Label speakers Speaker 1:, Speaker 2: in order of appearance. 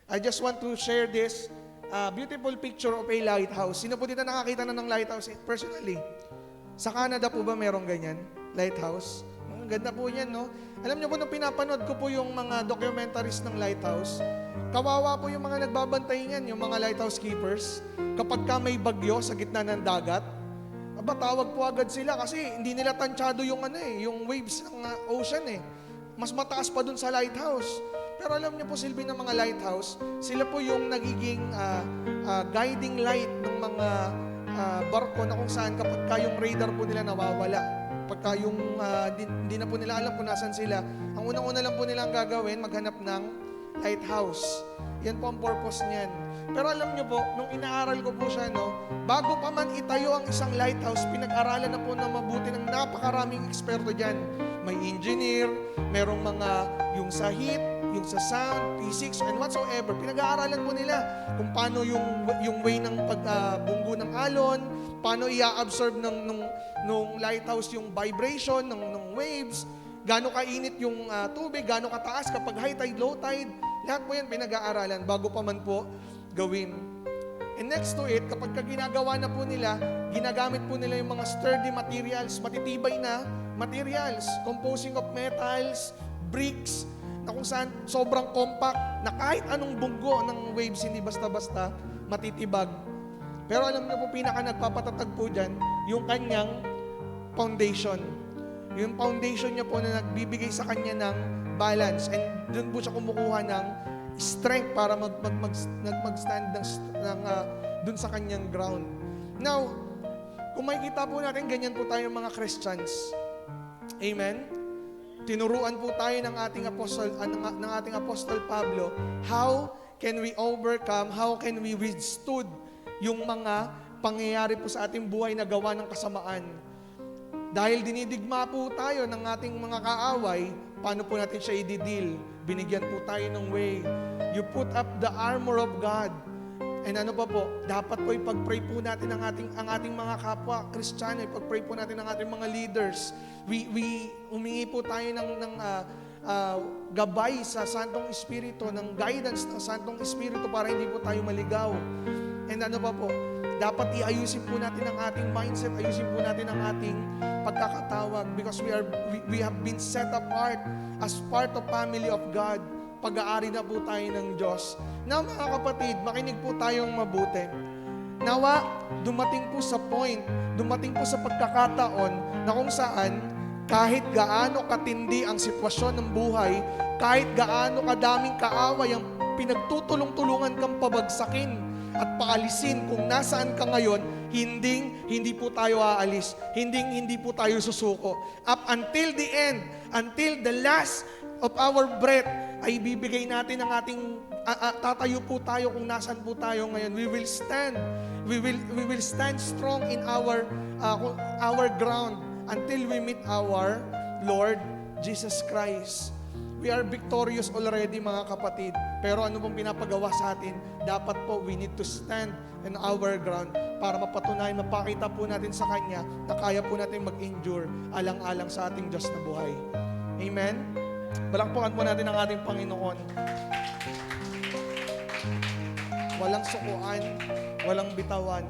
Speaker 1: I just want to share this beautiful picture of a lighthouse. Sino po dito nakakita na ng lighthouse personally? Sa Canada po ba merong ganyan? Lighthouse? Ang ganda po yan, no? Alam niyo po, nung pinapanood ko po yung mga documentaries ng lighthouse, kawawa po yung mga nagbabantay niyan, yung mga lighthouse keepers. Kapag ka may bagyo sa gitna ng dagat, tawag po agad sila kasi hindi nila tansyado yung yung waves ng ocean eh. Mas mataas pa dun sa lighthouse. Pero alam niyo po, silbi ng mga lighthouse, sila po yung nagiging guiding light ng mga barko na kung saan kapag yung radar po nila nawawala. Pagka yung hindi na po nila alam kung nasan sila, ang unang-una lang po nila ang gagawin, maghanap ng lighthouse. Yan po ang purpose niyan. Pero alam niyo po, nung inaaral ko po siya, bago pa man itayo ang isang lighthouse, pinag-aralan na po na mabuti ng napakaraming eksperto dyan. May engineer, merong mga yung sa heat, yung sa sound, physics, and whatsoever. Pinag-aaralan po nila kung paano yung way ng pagbunggo ng alon, paano i-absorb nung lighthouse yung vibration ng waves, gaano kainit yung tubig, gaano kataas kapag high tide, low tide. Lahat po yan pinag-aaralan bago pa man po gawin. And next to it, kapag ginagawa na po nila, ginagamit po nila yung mga sturdy materials, matitibay na materials, composing of metals, bricks, na kung saan sobrang compact, na kahit anong bunggo ng waves, hindi basta-basta matitibag. Pero alam niyo po, pinaka nagpapatatag po dyan, yung kanyang foundation. Yung foundation niya po na nagbibigay sa kanya ng balance, and doon po siya kumukuha ng strength para mag-stand dun sa kanyang ground. Now, kung makikita po natin, ganyan po tayo mga Christians. Amen? Tinuruan po tayo ng ating Apostol Pablo, how can we overcome, how can we withstood yung mga pangyayari po sa ating buhay na gawa ng kasamaan. Dahil dinidigma po tayo ng ating mga kaaway, paano po natin siya i-deal? Binigyan po tayo ng way. You put up the armor of God. And ano pa po, dapat po ipag-pray po natin ang ating mga kapwa Kristiyano, ipag-pray po natin ang ating mga leaders. Humingi po tayo ng gabay sa Santong Espiritu, ng guidance ng Santong Espiritu para hindi po tayo maligaw. And ano pa po, dapat iayusin po natin ang ating mindset, ayusin po natin ang ating pagkakatawag because we have been set apart as part of family of God. Pag-aari na po tayo ng Diyos. Now mga kapatid, makinig po tayong mabuti. Nawa, dumating po sa point, dumating po sa pagkakataon na kung saan kahit gaano katindi ang sitwasyon ng buhay, kahit gaano kadaming kaaway ang pinagtutulong-tulungan kang pabagsakin at paalisin kung nasaan ka ngayon, hindi po tayo aalis. Hindi po tayo susuko. Up until the end, until the last of our breath, ay bibigay natin ang ating, tatayo po tayo kung nasaan po tayo ngayon. We will stand. We will stand strong in our ground until we meet our Lord Jesus Christ. We are victorious already mga kapatid. Pero ano pong pinapagawa sa atin? Dapat po, we need to stand in our ground para mapatunayan, mapakita po natin sa Kanya na kaya po natin mag-endure alang-alang sa ating Diyos na buhay. Amen? Balakpukan po natin ang ating Panginoon. Walang sukuan, walang bitawan.